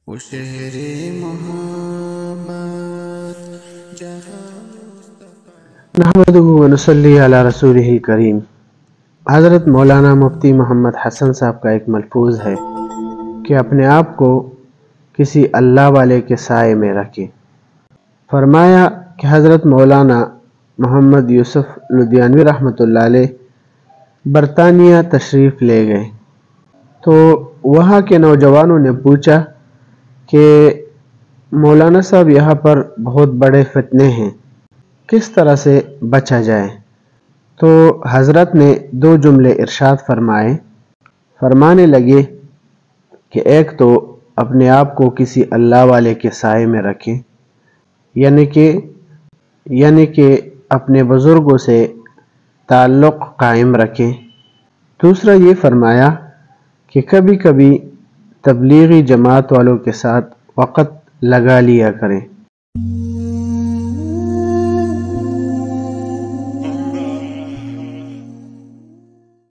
وہ شہر محبت جہاں نحمدہ و نصلی علی رسولہ الکریم۔ حضرت مولانا مفتی محمد حسن صاحب کا ایک ملفوظ ہے کہ اپنے آپ کو کسی اللہ والے کے سائے میں رکھیں۔ فرمایا کہ حضرت مولانا محمد یوسف لدھیانوی رحمۃ اللہ علیہ برطانیہ تشریف لے گئے تو وہاں کے نوجوانوں نے پوچھا کہ مولانا صاحب یہاں پر بہت بڑے فتنے ہیں، کس طرح سے بچا جائے؟ تو حضرت نے 2 جملے ارشاد فرمانے لگے کہ ایک تو اپنے آپ کو کسی اللہ والے کے سائے میں رکھیں، یعنی کہ اپنے بزرگوں سے تعلق قائم رکھیں۔ دوسرا یہ فرمایا کہ کبھی کبھی تبلیغی جماعت والوں کے ساتھ وقت لگا لیا کریں۔